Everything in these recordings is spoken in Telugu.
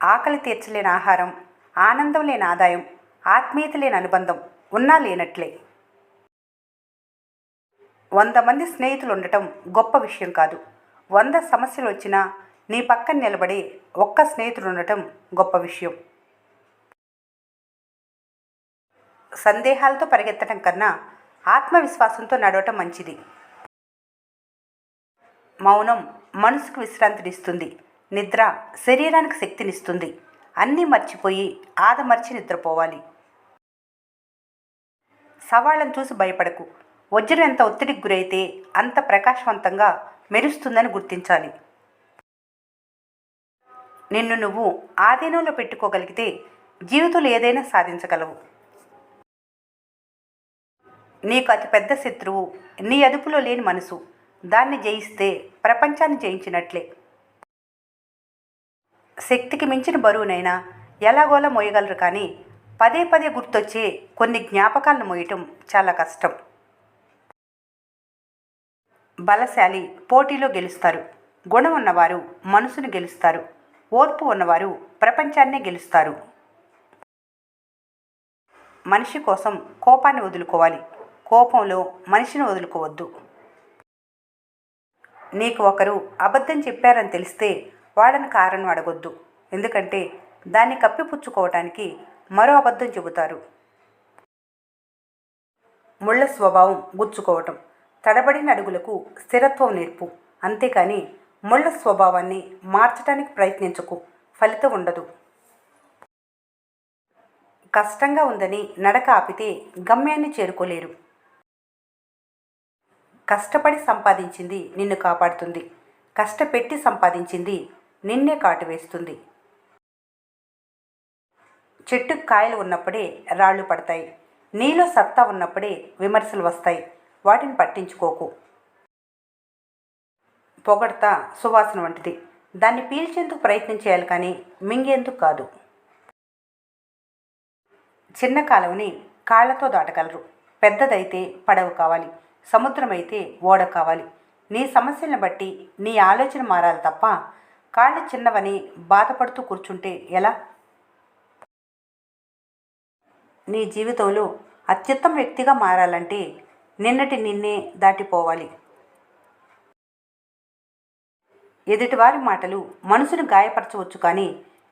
ఆకలి తీర్చలేని ఆహారం, ఆనందం లేని ఆదాయం, ఆత్మీయత లేని అనుబంధం ఉన్నా లేనట్లే. 100 మంది స్నేహితులు ఉండటం గొప్ప విషయం కాదు. 100 సమస్యలు వచ్చినా నీ పక్కన నిలబడే ఒక్క స్నేహితుడు ఉండటం గొప్ప విషయం. సందేహాలతో పరిగెత్తడం కన్నా ఆత్మవిశ్వాసంతో నడవటం మంచిది. మౌనం మనసుకు విశ్రాంతినిస్తుంది. నిద్ర శరీరానికి శక్తినిస్తుంది. అన్నీ మర్చిపోయి ఆదమర్చి నిద్రపోవాలి. సవాళ్ళను చూసి భయపడకు. వజ్రం ఎంత ఒత్తిడికి గురైతే అంత ప్రకాశవంతంగా మెరుస్తుందని గుర్తించాలి. నిన్ను నువ్వు ఆధీనంలో పెట్టుకోగలిగితే జీవితంలో ఏదైనా సాధించగలవు. నీకు అతిపెద్ద శత్రువు నీ అదుపులో లేని మనసు. దాన్ని జయిస్తే ప్రపంచాన్ని జయించినట్లే. శక్తికి మించిన బరువునైనా ఎలాగోలా మోయగలరు, కానీ పదే పదే గుర్తొచ్చే కొన్ని జ్ఞాపకాలను మోయటం చాలా కష్టం. బలశాలి పోటీలో గెలుస్తారు. గుణం ఉన్నవారు మనసును గెలుస్తారు. ఓర్పు ఉన్నవారు ప్రపంచాన్నే గెలుస్తారు. మనిషి కోసం కోపాన్ని వదులుకోవాలి. కోపంలో మనిషిని వదులుకోవద్దు. నీకు ఒకరు అబద్ధం చెప్పారని తెలిస్తే వాళ్ళని కారణం అడగొద్దు. ఎందుకంటే దాన్ని కప్పిపుచ్చుకోవటానికి మరో అబద్ధం చెబుతారు. ముళ్ళ స్వభావం గుచ్చుకోవటం. తడబడిన అడుగులకు స్థిరత్వం నేర్పు. అంతేకాని ముళ్ళ స్వభావాన్ని మార్చడానికి ప్రయత్నించకు. ఫలితం ఉండదు. కష్టంగా ఉందని నడక ఆపితే గమ్యాన్ని చేరుకోలేరు. కష్టపడి సంపాదించింది నిన్ను కాపాడుతుంది. కష్టపెట్టి సంపాదించింది నిన్నే కాటువేస్తుంది. చెట్టుకు కాయలు ఉన్నప్పుడే రాళ్ళు పడతాయి. నీలో సత్తా ఉన్నప్పుడే విమర్శలు వస్తాయి. వాటిని పట్టించుకోకు. పొగడ్త సువాసన వంటిది. దాన్ని పీల్చేందుకు ప్రయత్నం చేయాలి, కానీ మింగేందుకు కాదు. చిన్న కాలువని కాళ్లతో దాటగలరు. పెద్దదైతే పడవ కావాలి. సముద్రమైతే ఓడ కావాలి. నీ సమస్యలను బట్టి నీ ఆలోచన మారాలి తప్ప కాళ్ళు చిన్నవని బాధపడుతూ కూర్చుంటే ఎలా? నీ జీవితంలో అత్యుత్తమ వ్యక్తిగా మారాలంటే నిన్నటి నిన్నే దాటిపోవాలి. ఎదుటివారి మాటలు మనసును గాయపరచవచ్చు, కానీ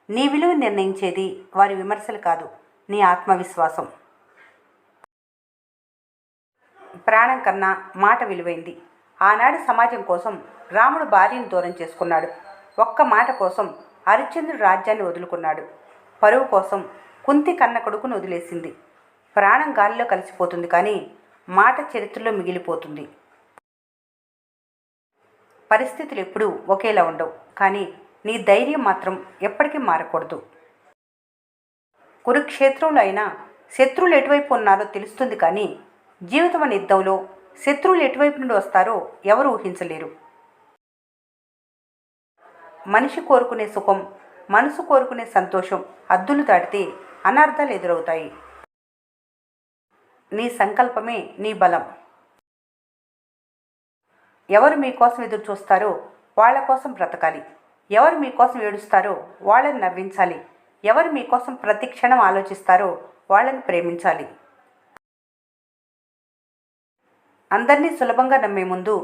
నీ విలువ నిర్ణయించేది వారి విమర్శలు కాదు, నీ ఆత్మవిశ్వాసం. ప్రాణం కన్నా మాట విలువైంది. ఆనాడు సమాజం కోసం రాముడు భార్యను దూరం చేసుకున్నాడు. ఒక్క మాట కోసం హరిశ్చంద్రుడు రాజ్యాన్ని వదులుకున్నాడు. పరువు కోసం కుంతి కన్న కొడుకును వదిలేసింది. ప్రాణం గాలిలో కలిసిపోతుంది, కానీ మాట చరిత్రలో మిగిలిపోతుంది. పరిస్థితులు ఎప్పుడూ ఒకేలా ఉండవు, కానీ నీ ధైర్యం మాత్రం ఎప్పటికీ మారకూడదు. కురుక్షేత్రంలో అయినా శత్రువులు ఎటువైపు ఉన్నారో తెలుస్తుంది, కానీ జీవితం అనే యుద్ధంలో శత్రువులు ఎటువైపు నుండి వస్తారో ఎవరు ఊహించలేరు. మనిషి కోరుకునే సుఖం, మనసు కోరుకునే సంతోషం హద్దులు దాటితే అనర్థాలు ఎదురవుతాయి. నీ సంకల్పమే నీ బలం. ఎవరు మీకోసం ఎదురు చూస్తారో వాళ్ళ కోసం బ్రతకాలి. ఎవరు మీకోసం ఏడుస్తారో వాళ్ళని నవ్వించాలి. ఎవరు మీకోసం ప్రతి క్షణం ఆలోచిస్తారో వాళ్ళని ప్రేమించాలి. అందరినీ సులభంగా నమ్మే ముందు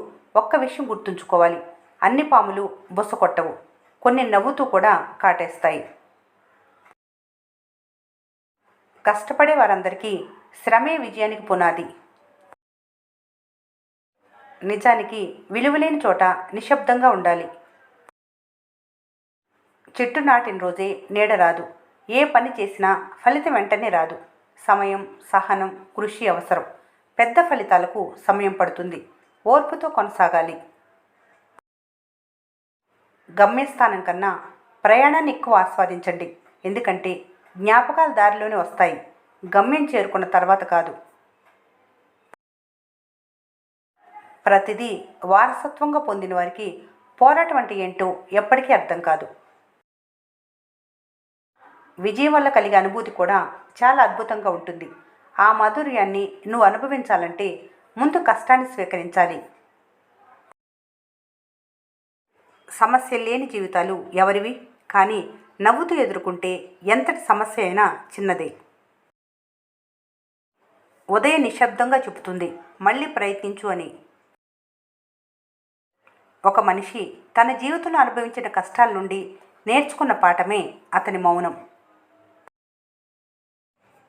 ఒక్క విషయం గుర్తుంచుకోవాలి. అన్ని పాములు బుస కొట్టవు. కొన్ని నవ్వుతూ కూడా కాటేస్తాయి. కష్టపడే వారందరికీ శ్రమే విజయానికి పునాది. నిజానికి విలువలేని చోట నిశ్శబ్దంగా ఉండాలి. చెట్టు నాటిన రోజే నీడ రాదు. ఏ పని చేసినా ఫలితం వెంటనే రాదు. సమయం, సహనం, కృషి అవసరం. పెద్ద ఫలితాలకు సమయం పడుతుంది. ఓర్పుతో కొనసాగాలి. గమ్యస్థానం కన్నా ప్రయాణాన్ని ఎక్కువ ఆస్వాదించండి. ఎందుకంటే జ్ఞాపకాలు దారిలోనే వస్తాయి, గమ్యం చేరుకున్న తర్వాత కాదు. ప్రతిదీ వారసత్వంగా పొందిన వారికి పోరాటం అంటే ఏంటో ఎప్పటికీ అర్థం కాదు. విజయం వల్ల కలిగే అనుభూతి కూడా చాలా అద్భుతంగా ఉంటుంది. ఆ మాధుర్యాన్ని నువ్వు అనుభవించాలంటే ముందు కష్టాన్ని స్వీకరించాలి. సమస్య లేని జీవితాలు ఎవరివి? కానీ నవ్వుతూ ఎదుర్కొంటే ఎంతటి సమస్య అయినా చిన్నదే. ఉదయం నిశ్శబ్దంగా చెబుతుంది, మళ్ళీ ప్రయత్నించు అని. ఒక మనిషి తన జీవితంలో అనుభవించిన కష్టాల నుండి నేర్చుకున్న పాఠమే అతని మౌనం.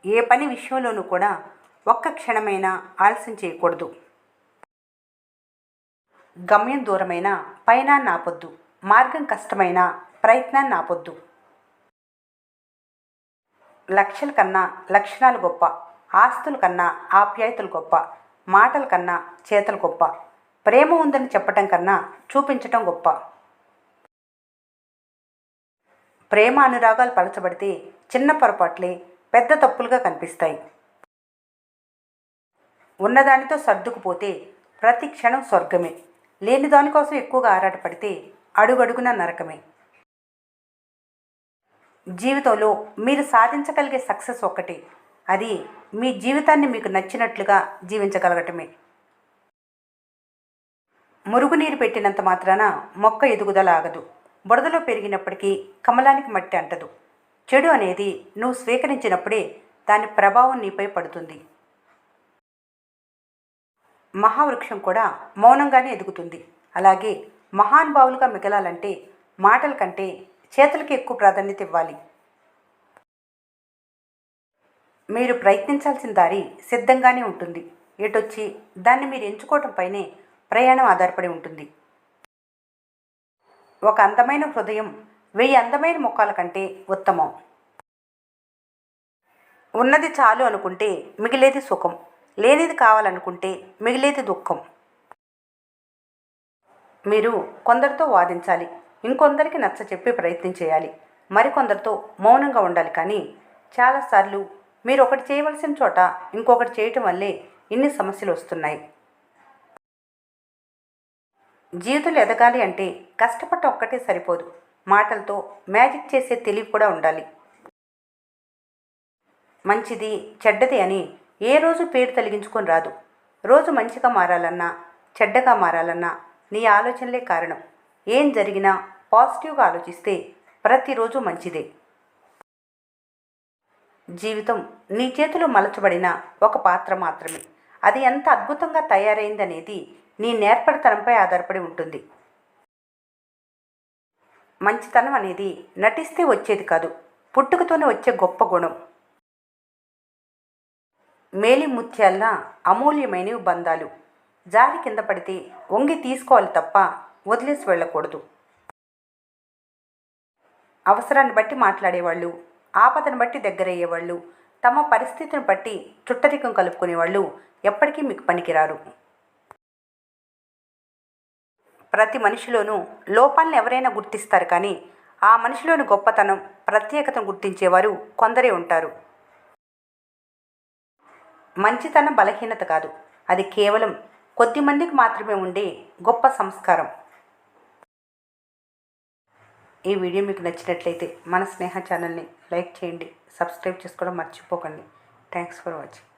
ఏ పని విషయంలోనూ కూడా ఒక్క క్షణమైనా ఆలస్యం చేయకూడదు. గమ్యం దూరమైన పయనాన్ని ఆపొద్దు, మార్గం కష్టమైన ప్రయత్నాన్ని ఆపొద్దు. లక్షల కన్నా లక్షణాలు గొప్ప, ఆస్తుల కన్నా ఆప్యాయతలు గొప్ప, మాటల కన్నా చేతలు గొప్ప, ప్రేమ ఉందని చెప్పటం కన్నా చూపించటం గొప్ప. ప్రేమ అనురాగాలు పలచబడితే చిన్న పొరపాట్లే పెద్ద తప్పులుగా కనిపిస్తాయి. ఉన్నదానితో సర్దుకుపోతే ప్రతి క్షణం స్వర్గమే. లేని దానికోసం ఎక్కువగా ఆరాటపడితే అడుగడుగున నరకమే. జీవితంలో మీరు సాధించగలిగే సక్సెస్ ఒక్కటే, అది మీ జీవితాన్ని మీకు నచ్చినట్లుగా జీవించగలగటమే. మురుగునీరు పెట్టినంత మాత్రాన మొక్క ఎదుగుదల ఆగదు. బురదలో పెరిగినప్పటికీ కమలానికి మట్టి అంటదు. చెడు అనేది నువ్వు స్వీకరించినప్పుడే దాని ప్రభావం నీపై పడుతుంది. మహావృక్షం కూడా మౌనంగానే ఎదుగుతుంది. అలాగే మహానుభావులుగా మిగలాలంటే మాటల కంటే చేతులకి ఎక్కువ ప్రాధాన్యత ఇవ్వాలి. మీరు ప్రయత్నించాల్సిన దారి సిద్ధంగానే ఉంటుంది. ఎటొచ్చి దాన్ని మీరు ఎంచుకోవటంపైనే ప్రయాణం ఆధారపడి ఉంటుంది. ఒక అందమైన హృదయం 1000 అందమైన ముఖాల కంటే ఉత్తమం. ఉన్నది చాలు అనుకుంటే మిగిలేది సుఖం, లేనిది కావాలనుకుంటే మిగిలేది దుఃఖం. మీరు కొందరితో వాదించాలి, ఇంకొందరికి నచ్చ చెప్పి ప్రయత్నం చేయాలి, మరికొందరితో మౌనంగా ఉండాలి. కానీ చాలాసార్లు మీరు ఒకటి చేయవలసిన చోట ఇంకొకటి చేయటం వల్లే ఇన్ని సమస్యలు వస్తున్నాయి. జీవితంలో ఎదగాలి అంటే కష్టపడ్డ ఒక్కటే సరిపోదు, మాటలతో మ్యాజిక్ చేసే తెలివి కూడా ఉండాలి. మంచిది చెడ్డది అని ఏ రోజు పేరు తొలగించుకొని రాదు. రోజు మంచిగా మారాలన్నా చెడ్డగా మారాలన్నా నీ ఆలోచనలే కారణం. ఏం జరిగినా పాజిటివ్గా ఆలోచిస్తే ప్రతిరోజు మంచిదే. జీవితం నీ చేతిలో మలచబడిన ఒక పాత్ర మాత్రమే. అది ఎంత అద్భుతంగా తయారైందనేది నీ నేర్పరితనంపై ఆధారపడి ఉంటుంది. మంచితనం అనేది నటిస్తే వచ్చేది కాదు, పుట్టుకతోనే వచ్చే గొప్ప గుణం. మేలి ముత్యాల్లా అమూల్యమైనవి బంధాలు. జారి కింద పడితే వంగి తీసుకోవాలి తప్ప వదిలేసి వెళ్ళకూడదు. అవసరాన్ని బట్టి మాట్లాడేవాళ్ళు, ఆపదను బట్టి దగ్గరయ్యేవాళ్ళు, తమ పరిస్థితిని బట్టి చుట్టరికం కలుపుకునేవాళ్ళు ఎప్పటికీ మీకు పనికిరారు. ప్రతి మనిషిలోనూ లోపాలను ఎవరైనా గుర్తిస్తారు, కానీ ఆ మనిషిలోని గొప్పతనం ప్రత్యేకతను గుర్తించేవారు కొందరే ఉంటారు. మంచితనం బలహీనత కాదు, అది కేవలం కొద్ది మందికి మాత్రమే ఉండే గొప్ప సంస్కారం. ఈ వీడియో మీకు నచ్చినట్లయితే మన స్నేహ ఛానల్ని లైక్ చేయండి, సబ్స్క్రైబ్ చేసుకోవడం మర్చిపోకండి. Thanks for watching.